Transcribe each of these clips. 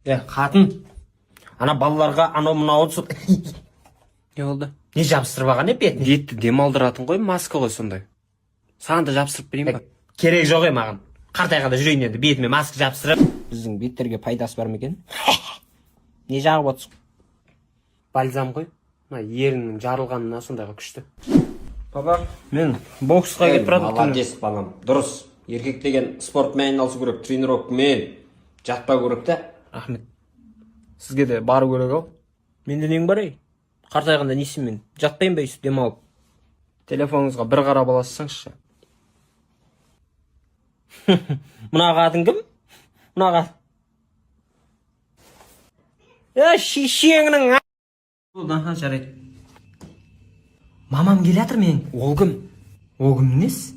Қатын. Ана балаларға анау мынау олсып. Не болды? Не жабыстырып алған бетіне? Етті демалдыратын ғой, маска ғой сондай. Саған да жабыстырып берейін ба? Керек жоқ маған. Қартайғанда жүрейін енді бетіме маска жабыстырып. Біздің беттерге пайдасы бар ма екен? Не жағып отырсың? Бальзам ғой. Мына ерінің жарылғанына сондайға күшті. Папа, мен боксқа кетіп тұратын. Молодец балам. Дұрыс. Еркек деген спортмен айналысу керек, тренировкамен жатпау керек та. Рахмет. Сізге де бару керек ау. Менде нең бар ей? Қартайғанда несін мен? Жатпайын ба өйстіп демалып? Телефоныңызға бір қарап аласыңызшы. Мына қатын кім? Мына қатын. Шешеңнің Болды, жарайды. Мамам келатыр менің. Ол кім? Ол кім несі?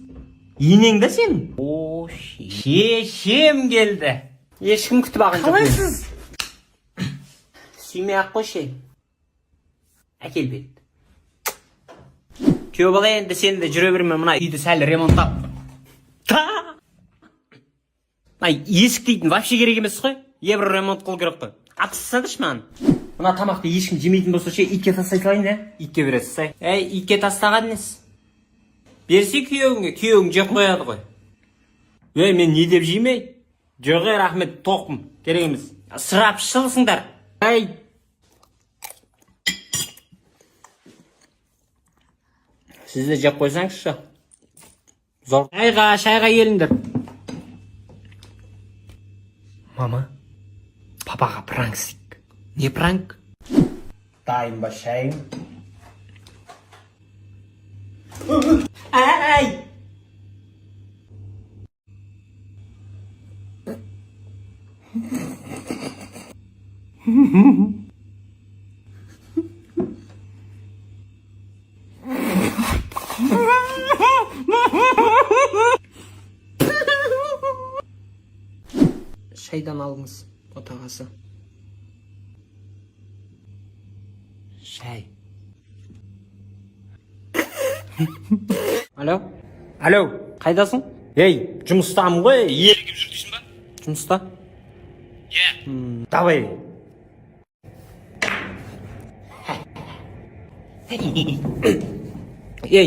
Енең да сен? О, шешем келді. Ешкім күтіп алған жоқ. Қалайсыз? Сүймей ақ қойшы. Әкел бет. Күйеу бала енді сен де жүре берме, мына үйді сәл ремонттап. Есік дейтін вообще керек емес қой. Ебір ремонт қыл керек қой. Атсысадыш маған. Мына тамақты ешкім жемейтін болса ше, итке тастай салайын, Итке бересіз сай. Итке тастаған несі? Берсе күйеуіңе, күйеуің жеп қояды ғой. Мен не деп жеймей? Жоқ, рахмет, тоқым. Керек емес. Сырапшылсыңдар. Сіз де жеп қойсаңызшы. Зор. Шайға келіңдер. Мама, папаға пранк істейік. Не пранк? Дайын ба шайың? Шайдан алыңыз, отағасы. Шай. Алло? Алло, қайдасың? Жұмыстамын ғой, ерігіп жүрдейсің ба? Жұмыста? Давай.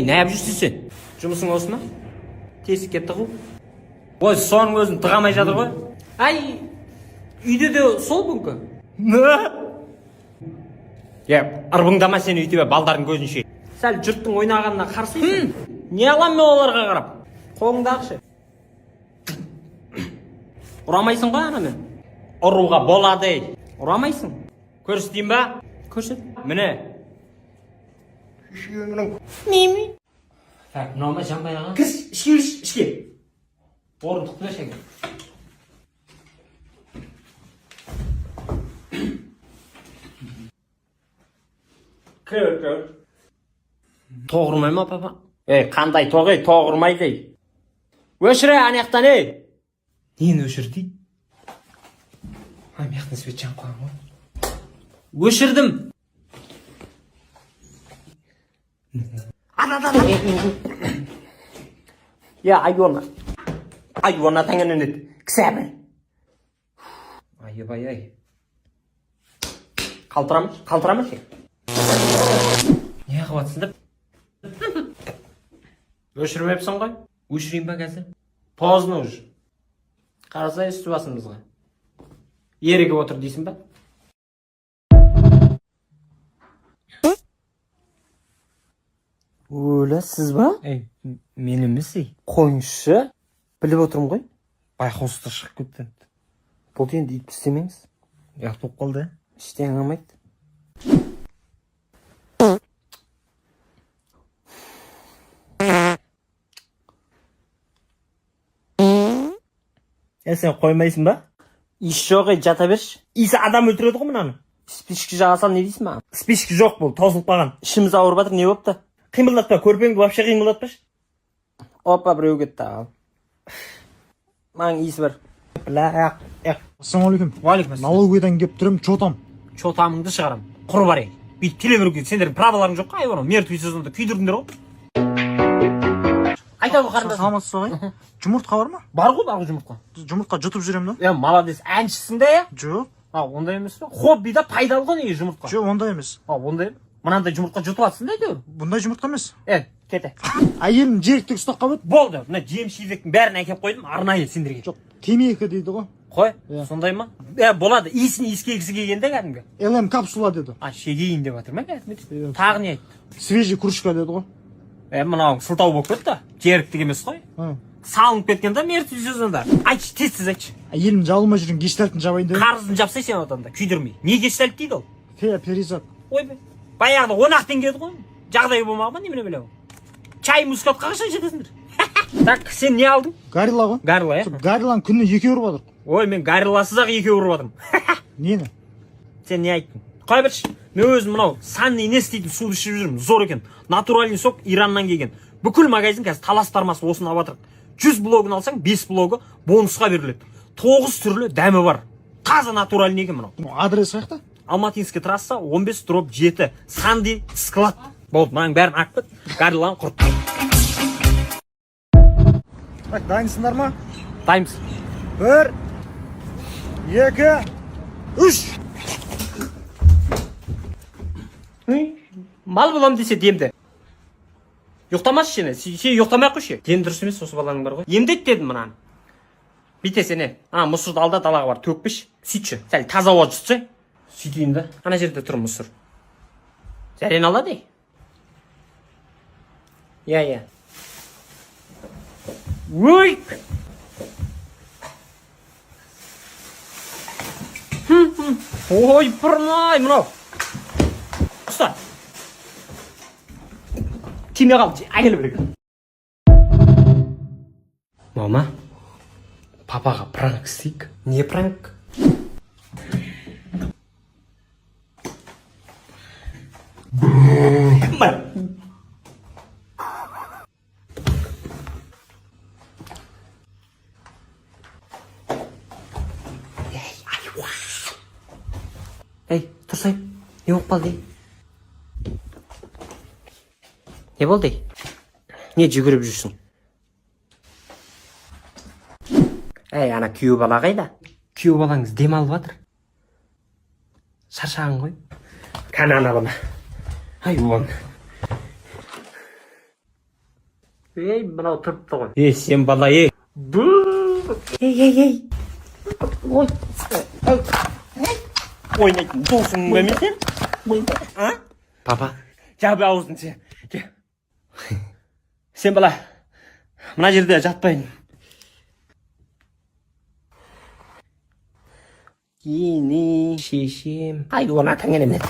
Нәп жүрсің сен? Жұмысың осы ма? Тесікке тығу. Ой, соның өзін тығамай жатыр ғой. Үйде де сол бүңкі. Ырбыңдама сен өйтіп балдардың көзінше. Сәл жұрттың ойнағанына қарсысың. Не алам мен оларға қарап? Қолыңды ақшы. Ұрамайсың ғой ана мен? Ұруға болады. Ұрамайсың. Көрсетейін ба? Көрсет. Міне. Мими. Так, мынауына жанбай аған. Кіріс, ішке. Орындықты да шәке. Көр. Тоғырмай ма, папа? Қандай тоғай, тоғырмайды. Өшірі, анаяқтан, Нені өшірді? Маяқтың свет жан қоям ғой. Өшірдім. Айуана таңын өнет. Кісәбі. Ай. Қалтырамыз? Не қылатсыңдар? Өшірмепсің ғой? Өшірейін ба қазір? Поздно уже. Қарасай үсті басымызға. Ерігі отыр дейсің ба? Өлі, сіз ба? Мен емес Қойыншы? Біліп отырмын ғой? байқаусызда шығып кетті. Бұл енді ит істемеңіз. Ұят болып қалды. Іштен алмайды. Сен қоймайсың ба? Иш жоқ, жата берші. Исі адам өлтіреді ғой мұнаны. Спички жаға сал, не дейсің маған? Спички жоқ бұл, тозылып қалған. Ішіміз ауырып жатыр, не болыпты? Қимылдатпа, көрпеңді вообще қимылдатпашы. Опа, біреу кетті ал. Маған иісі бар. Ассалаумағалейкум. Уалейкум ассалам. Налогыйдан кеп тұрым, чотам. Чотамыңды шығарам. Құр бар ей. Бүйтіп теле беруге сендердің праваларың жоқ қой, айбаным. Мер түйсізіңді күйдірдіңдер ғой. Айта ғой қарындасым. Саламатсыз ағай. Жұмыртқа бар ма? Бар ғой жұмыртқа. Жұмыртқа жұтып жүрем да. Молодец, әншісің де, Жоқ. Ондай емес па? Хоббида пайдалы ғой неге жұмыртқа? Жоқ, ондай емес. Ондай. Мынандай жұмыртқа жұтып атсың да әйтеуір. Бұндай жұмыртқа емес. Кете. Әйелім жеріктік ұстап қалып еді. Болды. Мына жем шидектің бәрін әкеліп қойдым, арнайы сендерге. Жоқ, темекі дейді ғой. Қой, сондай ма? Болады. Иісін иіскегісі келгенде кәдімгі. ЛМ капсула деді. Шегейін деп жатыр ма кәдімгі? Тағы не айтты? Свежий кружка деді ғой. Мынау сылтау болып кетті. Жеріктік емес қой. Салынып кеткен да мертвый сезонда. Айтшы, тезсіз айтшы. Әйелім жабылмай жүрген гештальтын жабайын деп. Қарызын жапсай сен отанда, күйдірмей. Не гештальт дейді ол? Перизат. Ойбай. Баяғыда 10 теңге еді ғой. Жағдайы болмаған ба немене білем. Чай мускатқа қашан жетесіңдер? Так, сен не алдың? Гарила ғой. Гарила, Гариланы күніне 2 ұрып жатыр. Ой, мен гариласыз ақ 2 ұрып жатырмын. Нені? Сен не айттың? Қой бірші, мен өзім мынау санный не істейтін суды ішіп жүрмін. Зор екен. Натуральный сок Ираннан келген. Бүкіл магазин қазір талас тармас осыны алып жатыр. 100 блогын алсаң 5 блогы бонусқа беріледі. 9 түрлі дәмі бар. Таза натуральный екен мынау. Адрес қайда? Алматинский трасса 15/7. Санди склад. Болды, мынаның бәрін алып кет. Гариланы құрт. Так, дайынсыңдар ма? Дайынбыз. 1, 2, 3. Мал боламын десе демді. Ұйықтамашы сені. Сен ұйықтамай ақ қойшы. Дені дұрыс емес, осы баланың бар ғой. Емдет дедім мынаны. Бите сені. Мұсырды алда далаға бар, төкпіш. Сөйтші. Сәл таза ауа жұтса. Сөйтейін да. Ана жерде тұр мұсыр. Зәрен алады. Я. Ой! Ой, бұрмай, мынау. Ұста. Тиме қалды, әкелі бірек. Мама, папаға пранк істейік. Не пранк? Ей, тұрсай, не болып қалды? Не болды? Не жүгіріп жүрсің? Ей, ана күйеу бала қайда? Күйеу балаңыз дем алып жатыр. Шаршаған ғой. Кәне ана бана. Ай, уан. Ей, мынау тұрыпты ғой. Ей, сен бала, ей. Ей. Ой. Ойнайтын досың ба мен сен? Папа, Жабы аузын сен. Сен бала, мына жерде жатпайын. Кені, шешем. Ай, оны атаңен емнет.